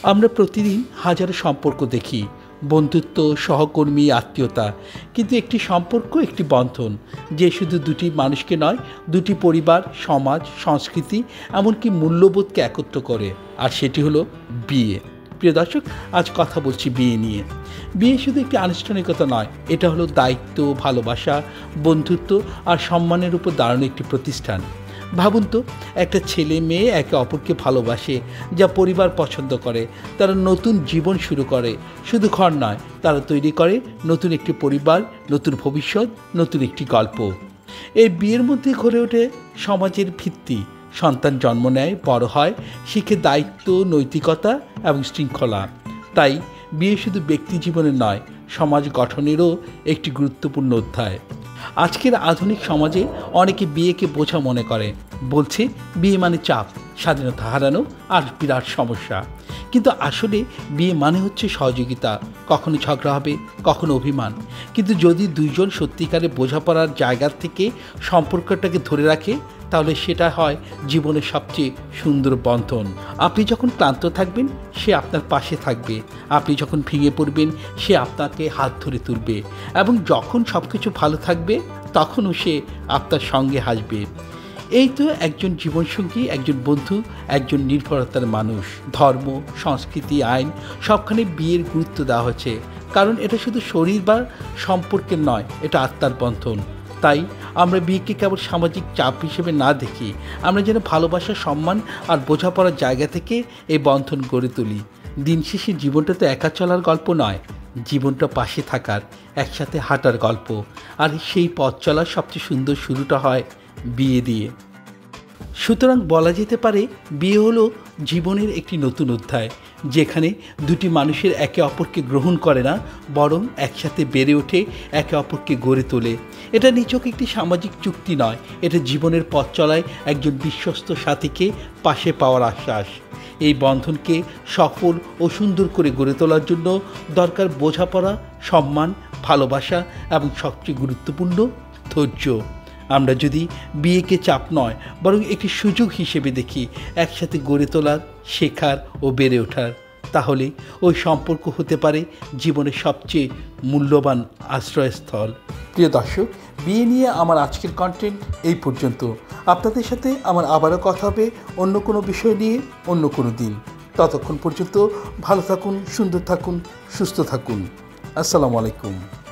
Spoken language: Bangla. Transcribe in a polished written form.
আমরা প্রতিদিন হাজারো সম্পর্ক দেখি, বন্ধুত্ব, সহকর্মী, আত্মীয়তা। কিন্তু একটি সম্পর্ক, একটি বন্ধন, যে শুধু দুটি মানুষকে নয়, দুটি পরিবার, সমাজ, সংস্কৃতি, এমনকি মূল্যবোধকে একত্র করে। আর সেটি হলো বিয়ে। প্রিয় দর্শক, আজ কথা বলছি বিয়ে নিয়ে। বিয়ে শুধু একটি আনুষ্ঠানিকতা নয়, এটা হলো দায়িত্ব, ভালোবাসা, বন্ধুত্ব আর সম্মানের উপর দাঁড়ানো একটি প্রতিষ্ঠান। ভাবুন তো, একটা ছেলে মেয়ে একে অপরকে ভালোবাসে, যা পরিবার পছন্দ করে, তারা নতুন জীবন শুরু করে। শুধু ঘর নয়, তারা তৈরি করে নতুন একটি পরিবার, নতুন ভবিষ্যৎ, নতুন একটি গল্প। এই বিয়ের মধ্যে গড়ে ওঠে সমাজের ভিত্তি। সন্তান জন্ম নেয়, বড় হয়, শিখে দায়িত্ব, নৈতিকতা এবং শৃঙ্খলা। তাই বিয়ে শুধু ব্যক্তি জীবনের নয়, সমাজ গঠনেরও একটি গুরুত্বপূর্ণ অধ্যায়। আজকের আধুনিক সমাজে অনেকে বিয়েকে বোঝা মনে করে, বলছে বিয়ে মানে চাপ, স্বাধীনতা হারানো আর বিরাট সমস্যা। কিন্তু আসলে বিয়ে মানে হচ্ছে সহযোগিতা। কখনো ঝগড়া হবে, কখনো অভিমান, কিন্তু যদি দুইজন সত্যিকারে বোঝাপড়ার জায়গা থেকে সম্পর্কটাকে ধরে রাখে, তাহলে সেটা হয় জীবনের সবচেয়ে সুন্দর বন্ধন। আপনি যখন ক্লান্ত থাকবেন, সে আপনার পাশে থাকবে। আপনি যখন ভেঙে পড়বেন, সে আপনাকে হাত ধরে তুলবে। এবং যখন সব কিছু ভালো থাকবে, তখনও সে আপনার সঙ্গে হাসবে। এই তো একজন জীবনসঙ্গী, একজন বন্ধু, একজন নির্ভরতার মানুষ। ধর্ম, সংস্কৃতি, আইন সবখানে বিয়ের গুরুত্ব দেওয়া হয়েছে, কারণ এটা শুধু শরীর বা সম্পর্কের নয়, এটা আত্মার বন্ধন। তাই আমরা বিয়েকে কেবল সামাজিক চাপ হিসেবে না দেখি, আমরা যেন ভালোবাসা, সম্মান আর বোঝাপড়ার জায়গা থেকে এই বন্ধন গড়ে তুলি। দিন শেষে জীবনটা তো একা চলার গল্প নয়, জীবনটা পাশে থাকার, একসাথে হাঁটার গল্প। আর সেই পথ চলার সবচেয়ে সুন্দর শুরুটা হয় বিয়ে দিয়ে। সুতরাং বলা যেতে পারে, বিয়ে হলো জীবনের একটি নতুন অধ্যায়, যেখানে দুটি মানুষের একে অপরকে গ্রহণ করে না, বরং একসাথে বেড়ে ওঠে, একে অপরকে গড়ে তোলে। এটা নিছক একটি সামাজিক চুক্তি নয়, এটা জীবনের পথ চলায় একজন বিশ্বস্ত সাথীকে পাশে পাওয়ার আশ্বাস। এই বন্ধনকে সফল ও সুন্দর করে গড়ে তোলার জন্য দরকার বোঝাপড়া, সম্মান, ভালোবাসা এবং সবচেয়ে গুরুত্বপূর্ণ ধৈর্য। আমরা যদি বিয়েকে চাপ নয়, বরং একটি সুযোগ হিসেবে দেখি, একসাথে গড়ে তোলার, শেখার ও বেড়ে ওঠার, তাহলে ওই সম্পর্ক হতে পারে জীবনের সবচেয়ে মূল্যবান আশ্রয়স্থল। প্রিয় দর্শক, বিয়ে নিয়ে আমার আজকের কন্টেন্ট এই পর্যন্ত। আপনাদের সাথে আমার আবারও কথা হবে অন্য কোনো বিষয় নিয়ে, অন্য কোনো দিন। ততক্ষণ পর্যন্ত ভালো থাকুন, সুন্দর থাকুন, সুস্থ থাকুন। আসসালামু আলাইকুম।